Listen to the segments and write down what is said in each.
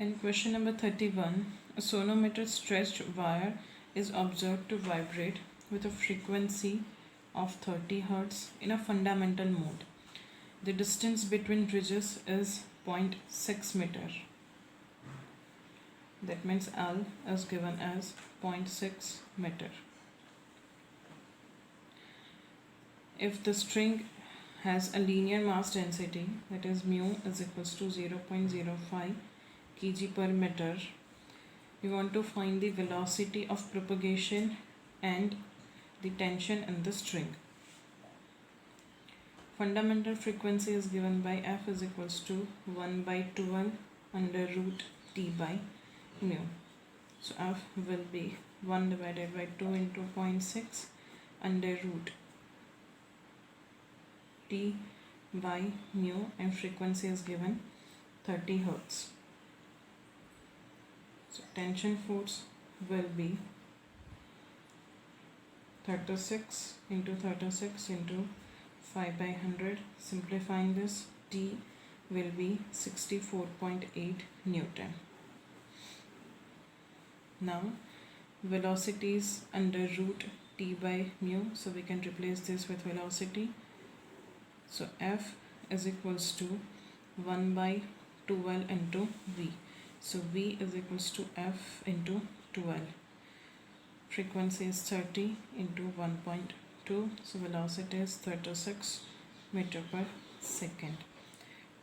In question number 31, a sonometer stretched wire is observed to vibrate with a frequency of 30 Hz in a fundamental mode. The distance between ridges is 0.6 meter. That means L is given as 0.6 meter. If the string has a linear mass density, that is mu is equals to 0.05 kg per meter, we want to find the velocity of propagation and the tension in the string. Fundamental frequency is given by F is equals to 1 by 12 under root T by mu. So F will be 1 divided by 2 into 0.6 under root T by mu, and frequency is given 30 Hz. So tension force will be 36 into 36 into 5 by 100. Simplifying this, T will be 64.8 Newton. Now velocity is under root T by mu, so we can replace this with velocity. So F is equals to 1 by 12 into V. So V is equals to F into 12. Frequency is 30 into 1.2. So velocity is 36 meter per second.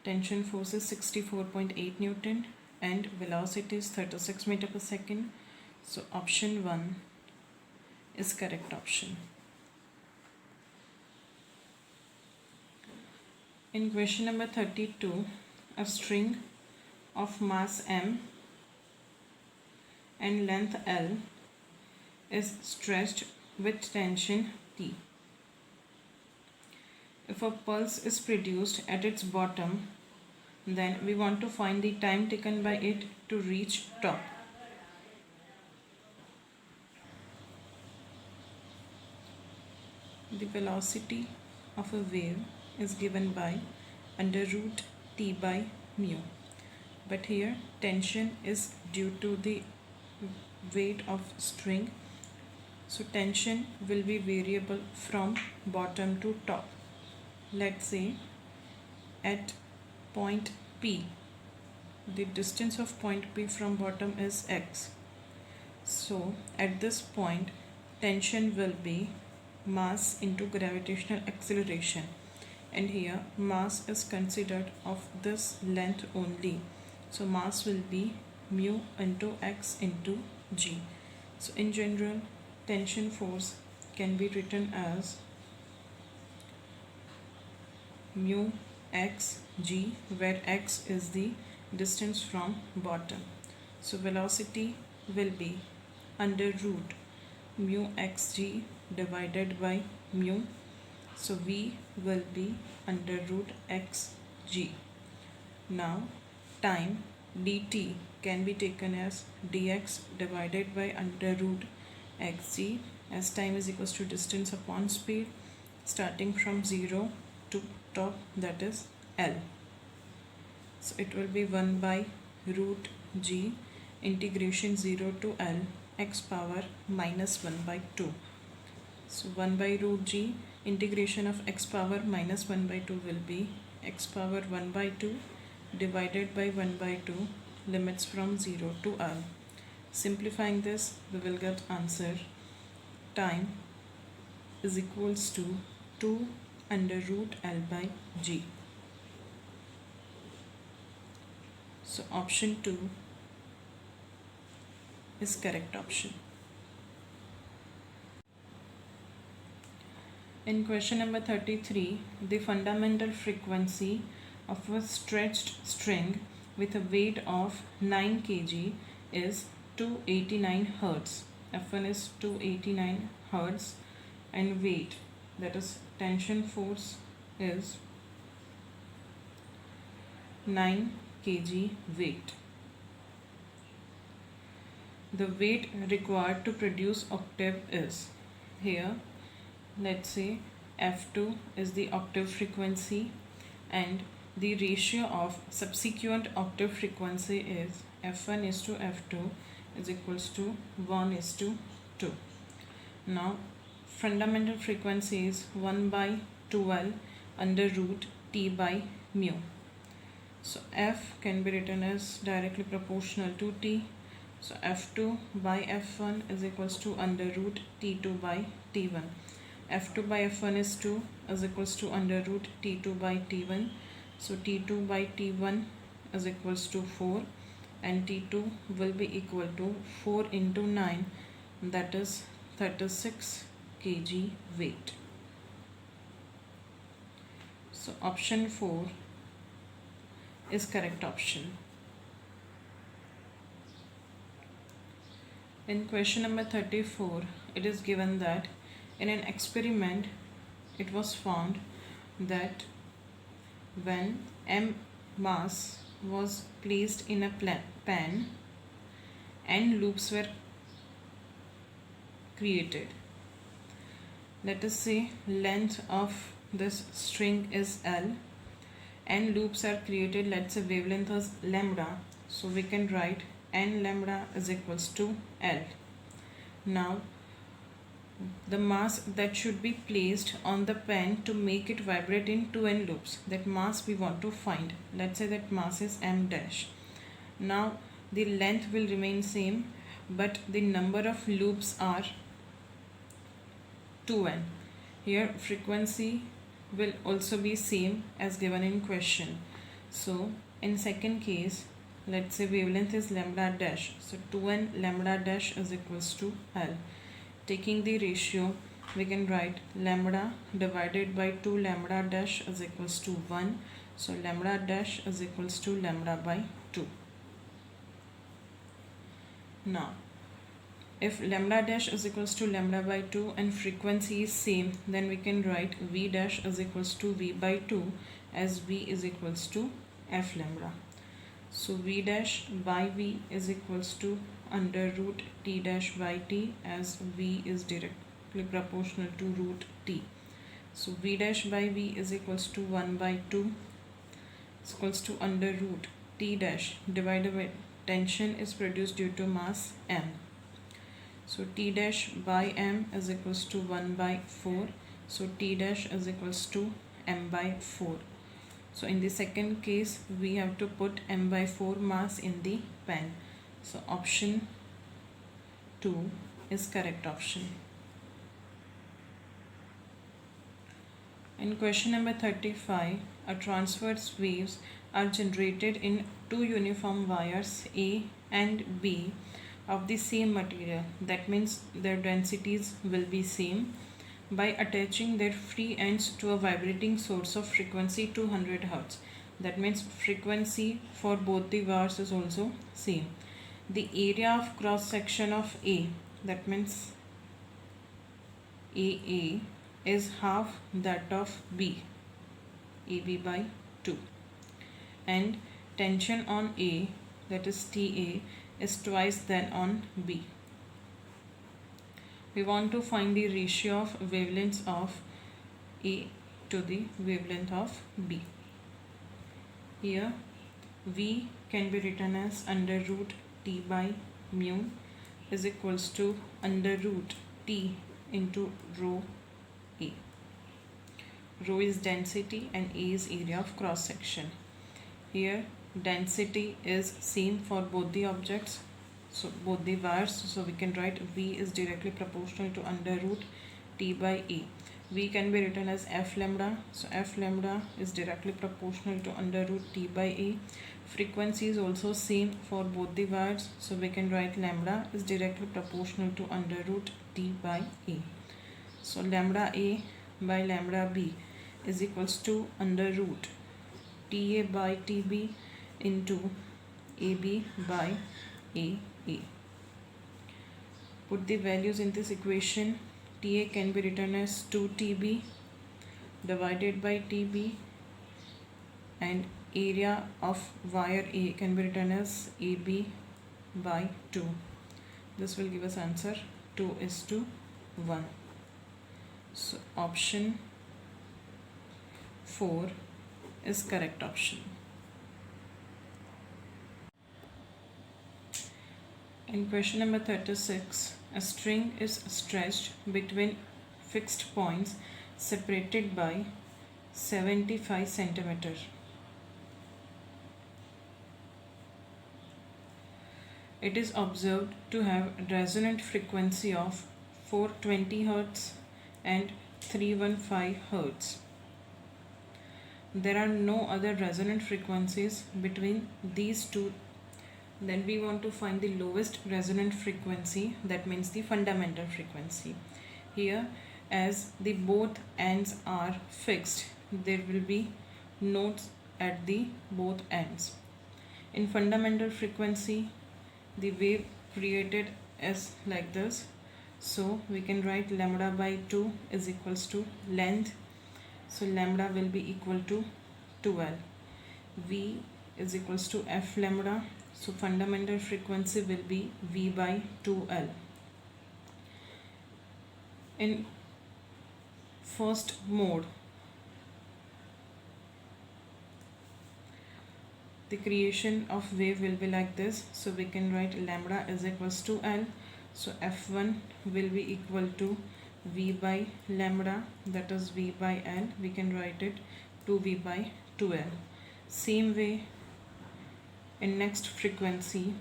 Tension force is 64.8 Newton and velocity is 36 meter per second. So option 1 is correct option. In question number 32, a string of mass m and length L is stretched with tension T. If a pulse is produced at its bottom, then we want to find the time taken by it to reach top. The velocity of a wave is given by under root T by mu, but here tension is due to the weight of string, so tension will be variable from bottom to top. Let's say at point P, the distance of point P from bottom is x, so at this point tension will be mass into gravitational acceleration, and here mass is considered of this length only, so mass will be mu into x into g. So in general, tension force can be written as mu x g, where x is the distance from bottom. So velocity will be under root mu x g divided by mu. So V will be under root x g. Now time dt can be taken as dx divided by under root xg, as time is equals to distance upon speed starting from 0 to top, that is L. So it will be 1 by root g integration 0 to L x power minus 1 by 2. So 1 by root g integration of x power minus 1 by 2 will be x power 1 by 2 divided by 1 by 2, limits from 0 to L. Simplifying this, we will get answer time is equals to 2 under root L by g. So option 2 is correct option. In question number 33, the fundamental frequency of a stretched string with a weight of 9 kg is 289 Hz. F1 is 289 Hz and weight, that is tension force, is 9 kg weight. The weight required to produce octave is, here let's say F2 is the octave frequency and the ratio of subsequent octave frequency is f1 is to f2 is equals to 1 is to 2. Now fundamental frequency is 1 by 12 under root t by mu. So f can be written as directly proportional to t. So f2 by f1 is equals to under root t2 by t1. f2 by f1 is 2 is equals to under root t2 by t1. So t2 by t1 is equals to 4 and t2 will be equal to 4 into 9, that is 36 kg weight. So option 4 is correct option. In question number 34, it is given that in an experiment it was found that when m mass was placed in a pan, n loops were created. Let us say length of this string is L, n loops are created, let's say wavelength is lambda, so we can write n lambda is equals to L. Now the mass that should be placed on the pen to make it vibrate in 2n loops, that mass we want to find. Let's say that mass is m dash. Now the length will remain same, but the number of loops are 2n. Here frequency will also be same as given in question. So in second case, let's say wavelength is lambda dash, so 2n lambda dash is equals to L. Taking the ratio, we can write lambda divided by 2 lambda dash is equals to 1. So lambda dash is equals to lambda by 2. Now if lambda dash is equals to lambda by 2 and frequency is same, then we can write v dash is equals to v by 2 as v is equals to f lambda. So v dash by v is equals to under root t dash by t, as v is directly proportional to root t. So v dash by v is equals to 1 by 2 is equals to under root t dash divided by tension is produced due to mass m. So t dash by m is equals to 1 by 4. So t dash is equals to m by 4. So in the second case, we have to put m by 4 mass in the pen. So option 2 is correct option. In question number 35, a transverse waves are generated in two uniform wires A and B of the same material. That means their densities will be same. By attaching their free ends to a vibrating source of frequency 200 Hz. That means frequency for both the wires is also same. The area of cross section of A, that means AA, is half that of B, AB by 2. And tension on A, that is TA, is twice than on B. We want to find the ratio of wavelengths of A to the wavelength of B. Here V can be written as under root T by mu is equals to under root T into rho A. Rho is density and A is area of cross section. Here density is same for both the objects, so both the wires, so we can write V is directly proportional to under root T by A. V can be written as f lambda, so f lambda is directly proportional to under root T by A. Frequency is also same for both the wires, so we can write lambda is directly proportional to under root T by A. So lambda A by lambda B is equals to under root TA by TB into AB by AA. Put the values in this equation. TA can be written as 2TB divided by TB, and area of wire A can be written as AB by 2. This will give us answer 2:1. So option 4 is correct option. In question number 36, a string is stretched between fixed points separated by 75 centimeters. It is observed to have resonant frequency of 420 Hz and 315 Hz. There are no other resonant frequencies between these two. Then we want to find the lowest resonant frequency, that means the fundamental frequency. Here, as the both ends are fixed, there will be notes at the both ends. In fundamental frequency, the wave created is like this. So we can write lambda by 2 is equals to length. So lambda will be equal to 2L. V is equals to F lambda. So fundamental frequency will be V by 2L. In first mode, the creation of wave will be like this. So we can write lambda is equals to L. So F1 will be equal to V by lambda, that is V by L. We can write it 2V by 2L. Same way, in next frequency,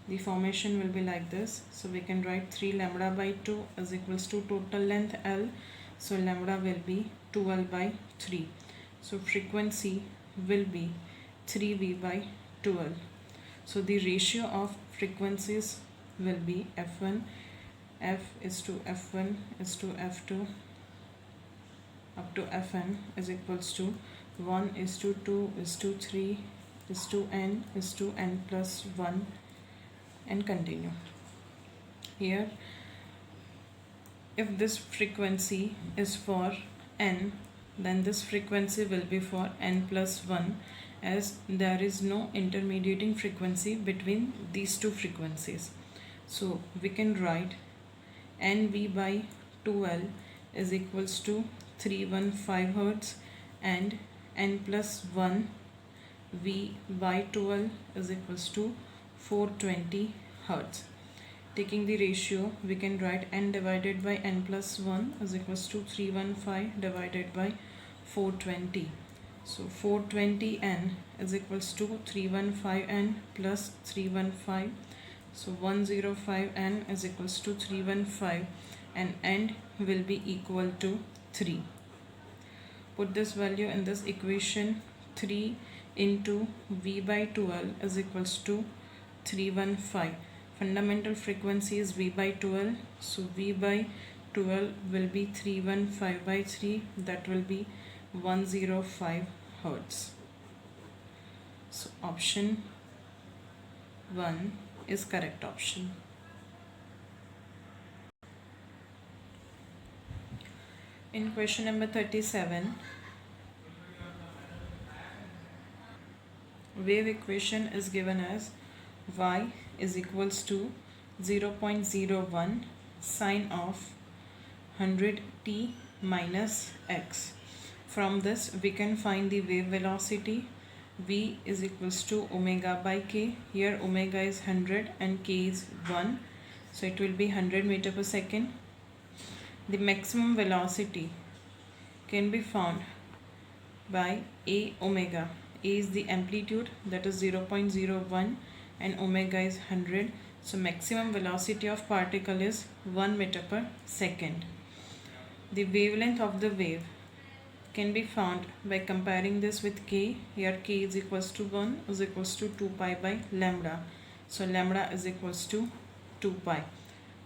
the formation will be like this. So we can write 3 lambda by 2 is equals to total length L. So lambda will be 2L by 3. So frequency will be 3V by 2L. So the ratio of frequencies will be F1, F is to F1 is to F2 up to Fn is equals to 1 is to 2 is to 3 is to n is to n plus 1 and continue. Here, if this frequency is for n, then this frequency will be for n plus 1, as there is no intermediating frequency between these two frequencies. So we can write nv by 2L is equals to 315 Hz and n plus 1 V by 2L is equals to 420 Hz. Taking the ratio, we can write n divided by n plus 1 is equals to 315 divided by 420. So 420n is equals to 315n plus 315. So 105n is equals to 315 and n will be equal to 3. Put this value in this equation. 3 into V by 2L is equals to 315. Fundamental frequency is V by 2L. So V by 2L will be 315 by 3. That will be 105 Hz. So option 1 is correct option. In question number 37, wave equation is given as y is equals to 0.01 sine of 100t minus x. From this we can find the wave velocity. V is equals to omega by k. Here omega is 100 and k is 1. So it will be 100 meter per second. The maximum velocity can be found by a omega. A is the amplitude, that is 0.01 and omega is 100. So maximum velocity of particle is 1 meter per second. The wavelength of the wave can be found by comparing this with k. Here k is equals to 1 is equals to 2 pi by lambda. So lambda is equals to 2 pi.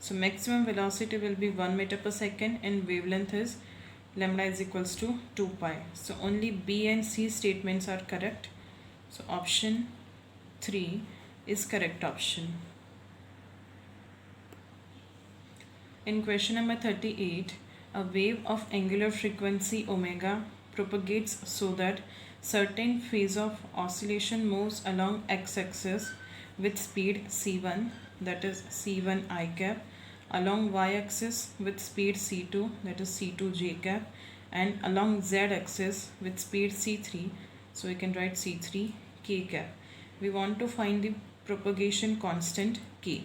So maximum velocity will be 1 meter per second and wavelength is lambda is equals to 2 pi. So only B and C statements are correct. So option 3 is correct option. In question number 38, a wave of angular frequency omega propagates so that certain phase of oscillation moves along x-axis with speed c1, that is c1 I cap, along y-axis with speed c2, that is c2 j cap, and along z-axis with speed c3, So we can write C3 K cap. We want to find the propagation constant K.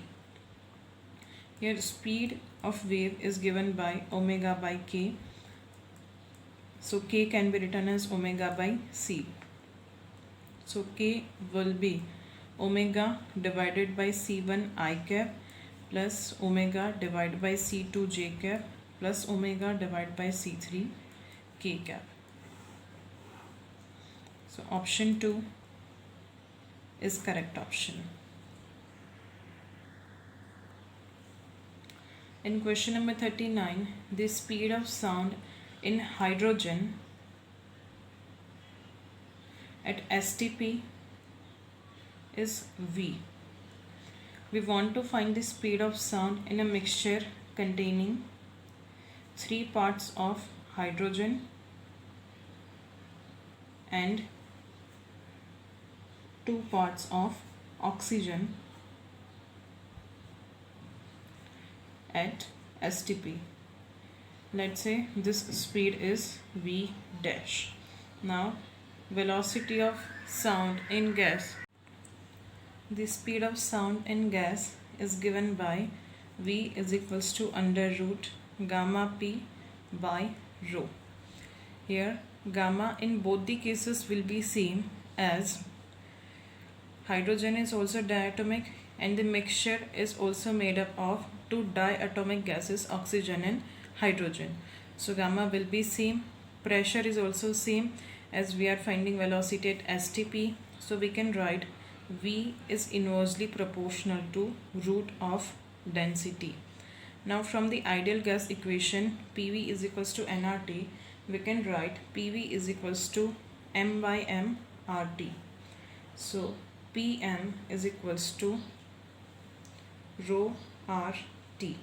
Here speed of wave is given by omega by K. So K can be written as omega by C. So K will be omega divided by C1 I cap plus omega divided by C2 J cap plus omega divided by C3 K cap. So option 2 is correct option. In question number 39, the speed of sound in hydrogen at STP is V. We want to find the speed of sound in a mixture containing 3 parts of hydrogen and 2 parts of oxygen at STP. Let's say this speed is V dash. Now velocity of sound in gas. The speed of sound in gas is given by V is equals to under root gamma P by rho. Here gamma in both the cases will be same, as hydrogen is also diatomic and the mixture is also made up of 2 diatomic gases, oxygen and hydrogen. So gamma will be same. Pressure is also same, as we are finding velocity at STP. So we can write V is inversely proportional to root of density. Now from the ideal gas equation PV is equals to nRT, we can write PV is equals to m by m RT. So PM is equals to rho RT.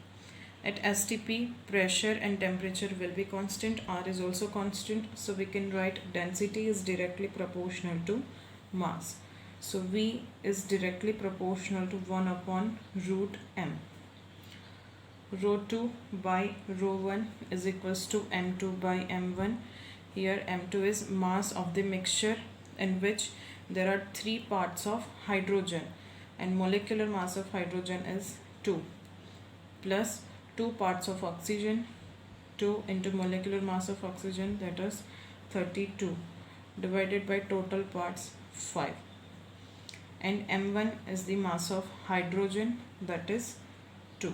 At STP, pressure and temperature will be constant, R is also constant, so we can write density is directly proportional to mass. So V is directly proportional to 1 upon root m. Rho 2 by rho 1 is equals to m2 by m1. Here m2 is mass of the mixture in which there are 3 parts of hydrogen and molecular mass of hydrogen is 2 plus 2 parts of oxygen. 2 into molecular mass of oxygen, that is 32, divided by total parts 5, and m1 is the mass of hydrogen, that is 2.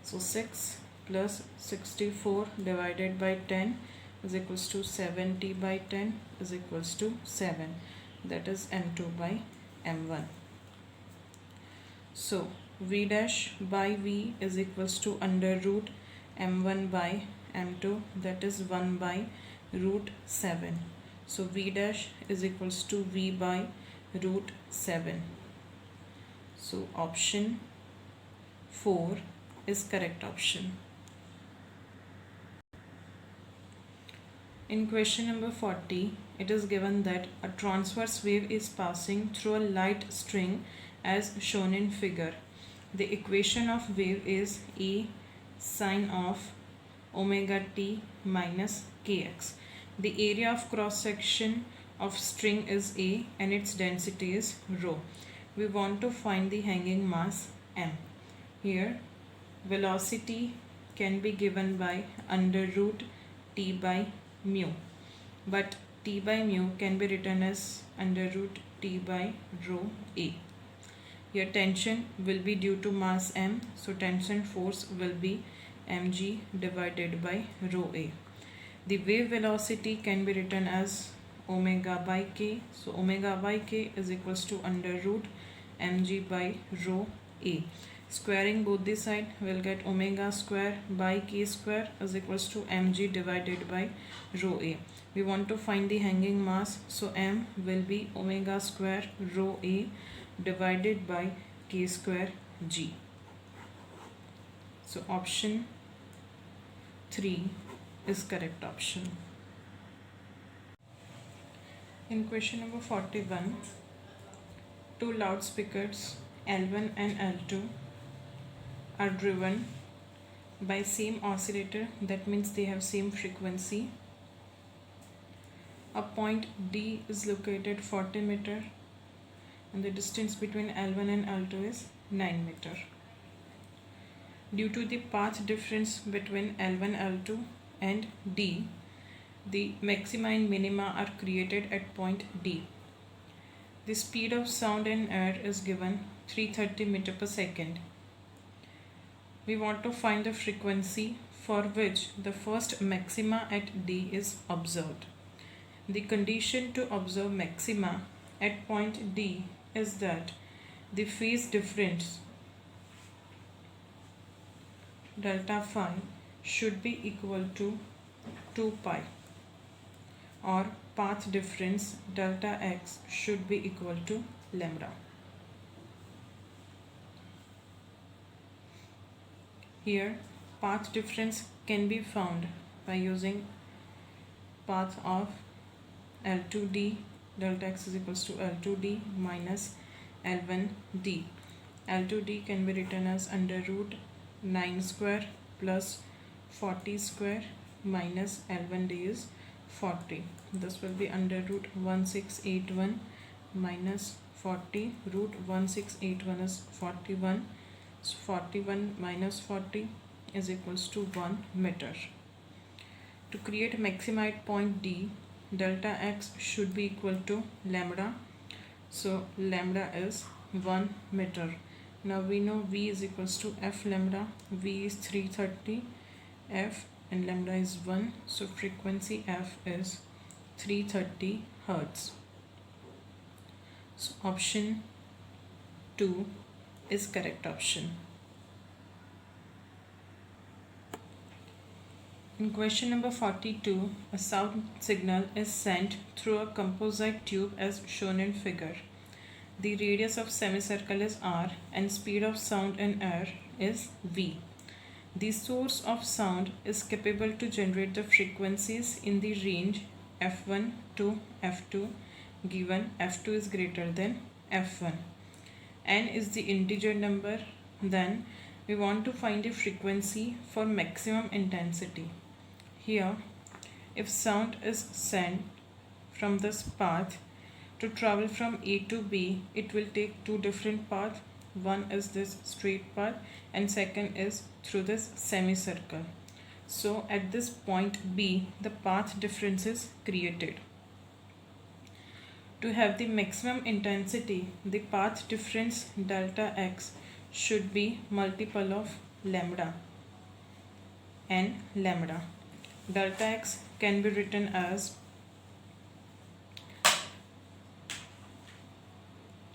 So 6 plus 64 divided by 10 is equals to 70 by 10 is equals to 7, that is m2 by m1. So V dash by V is equals to under root m1 by m2, that is 1 by root 7. So V dash is equals to V by root 7. So option 4 is correct option. In question number 40, it is given that a transverse wave is passing through a light string as shown in figure. The equation of wave is A sine of omega t minus kx. The area of cross section of string is A and its density is rho. We want to find the hanging mass m. Here velocity can be given by under root t by mu, but t by mu can be written as under root t by rho A. Here tension will be due to mass m, so tension force will be mg divided by rho A. The wave velocity can be written as omega by k, so omega by k is equals to under root mg by rho A. Squaring both the side, we'll get omega square by k square is equals to mg divided by rho A. We want to find the hanging mass, so m will be omega square rho A divided by k square g. So option 3 is correct option. In question number 41, two loudspeakers L1 and L2 are driven by same oscillator, that means they have same frequency. A point D is located 40 meter and the distance between L1 and L2 is 9 meter. Due to the path difference between L1, L2 and D, the maxima and minima are created at point D. The speed of sound in air is given 330 meter per second. We want to find the frequency for which the first maxima at D is observed. The condition to observe maxima at point D is that the phase difference delta phi should be equal to 2 pi, or path difference delta x should be equal to lambda. Here path difference can be found by using path of L2D, delta x is equals to L2D minus L1D. L2D can be written as under root 9 square plus 40 square minus L1D is 40. This will be under root 1681 minus 40. Root 1681 is 41. So 41 minus 40 is equals to 1 meter. To create maxima at point D, delta x should be equal to lambda. So lambda is 1 meter. Now we know V is equals to F lambda. V is 330, F and lambda is 1. So frequency F is 330 Hertz. So option 2 is correct option. In question number 42, a sound signal is sent through a composite tube as shown in figure. The radius of semicircle is r and speed of sound in air is v. The source of sound is capable to generate the frequencies in the range f1 to f2 given f2 is greater than f1. N is the integer number. Then we want to find the frequency for maximum intensity. Here, if sound is sent from this path to travel from A to B, it will take two different paths. One is this straight path and second is through this semicircle. So at this point B, the path difference is created. To have the maximum intensity, the path difference delta x should be multiple of lambda and lambda. Delta x can be written as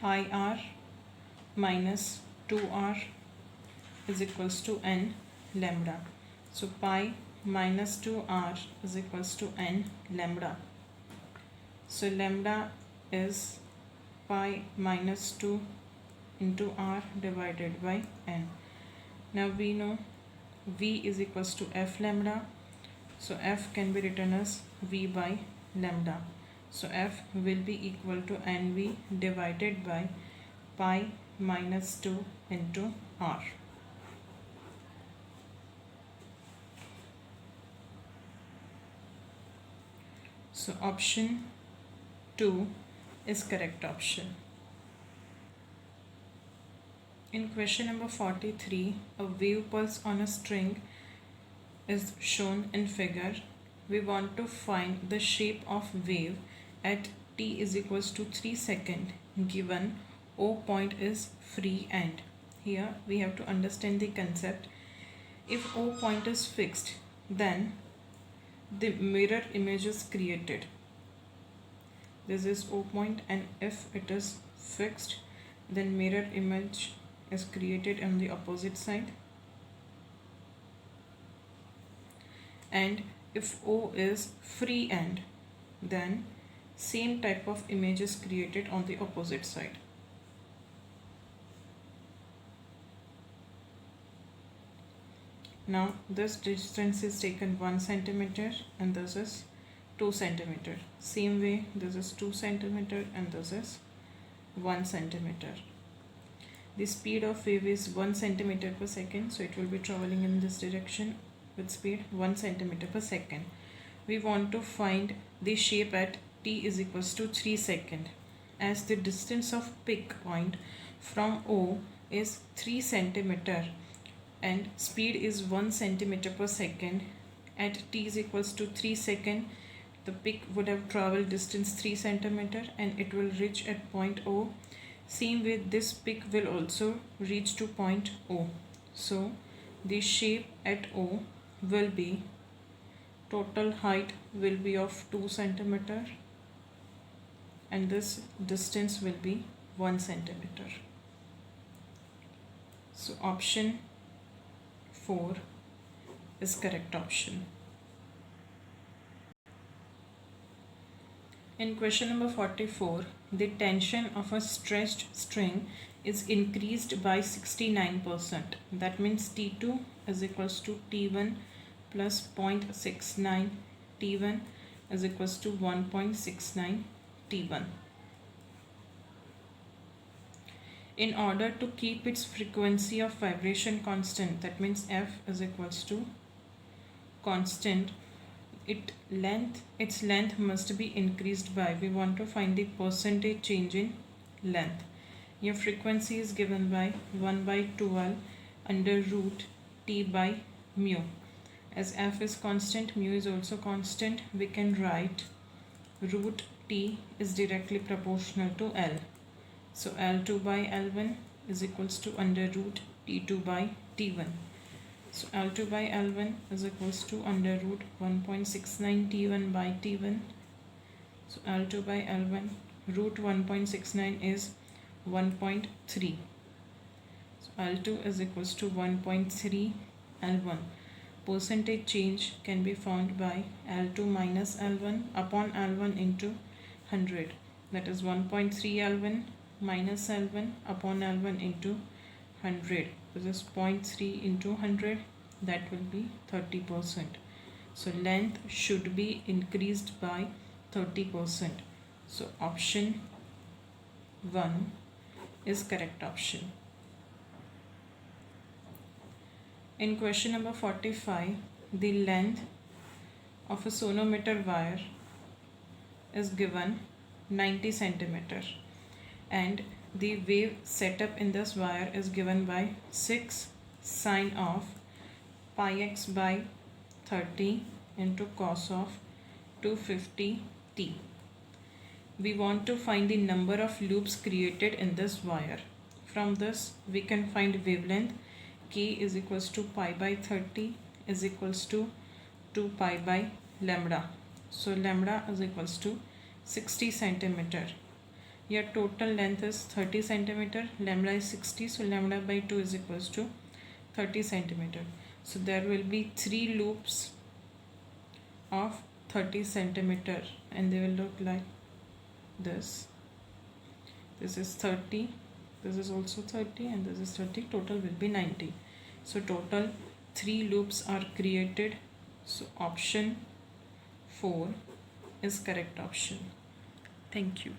IR minus 2R is equals to n lambda. So pi minus 2R is equals to n lambda. So lambda is pi minus 2 into r divided by n. Now we know v is equals to f lambda. So f can be written as v by lambda. So f will be equal to nv divided by pi minus 2 into r. So option 2 is correct option. In question number 43, a wave pulse on a string is shown in figure. We want to find the shape of wave at t is equals to 3 seconds given O point is free end. Here we have to understand the concept. If O point is fixed, then the mirror image is created. This is O point, and if it is fixed, then mirror image is created on the opposite side. And if O is free end, then same type of image is created on the opposite side. Now this distance is taken 1 centimeter and this is 2 centimeter. Same way, this is 2 centimeter and this is 1 centimeter. The speed of wave is 1 centimeter per second, so it will be traveling in this direction with speed 1 centimeter per second. We want to find the shape at t is equals to 3 second. As the distance of pick point from O is 3 centimeter and speed is 1 centimeter per second, at t is equals to 3 second, the pick would have traveled distance 3 centimeter and it will reach at point O. Same way this pick will also reach to point O. So the shape at O will be, total height will be of 2 centimeter and this distance will be 1 centimeter. So option 4 is correct option. In question number 44, the tension of a stretched string is increased by 69%. That means T2 is equals to T1 plus 0.69 T1 is equals to 1.69 T1. In order to keep its frequency of vibration constant, that means F is equals to constant, its length must be increased by, we want to find the percentage change in length. Your frequency is given by 1 by 12 under root T by mu. As F is constant, mu is also constant, we can write root T is directly proportional to L. So L2 by L1 is equals to under root T2 by T1. So L2 by L1 is equals to under root 1.69 T1 by T1. So L2 by L1, root 1.69 is 1.3. So L2 is equals to 1.3 L1. Percentage change can be found by L2 minus L1 upon L1 into 100. That is 1.3 L1 minus L1 upon L1 into 100. This is 0.3 into 100. That will be 30%. So length should be increased by 30%. So option 1 is correct option. In question number 45, the length of a sonometer wire is given 90 centimeter and the wave setup in this wire is given by 6 sine of pi x by 30 into cos of 250 t. We want to find the number of loops created in this wire. From this we can find wavelength. K is equals to pi by 30 is equals to 2 pi by lambda. So lambda is equals to 60 centimeter. Your total length is 30 centimeter, lambda is 60, so lambda by 2 is equals to 30 centimeter. So there will be 3 loops of 30 centimeter and they will look like this. This is 30, this is also 30 and this is 30, total will be 90. So total 3 loops are created. So option 4 is correct option. Thank you.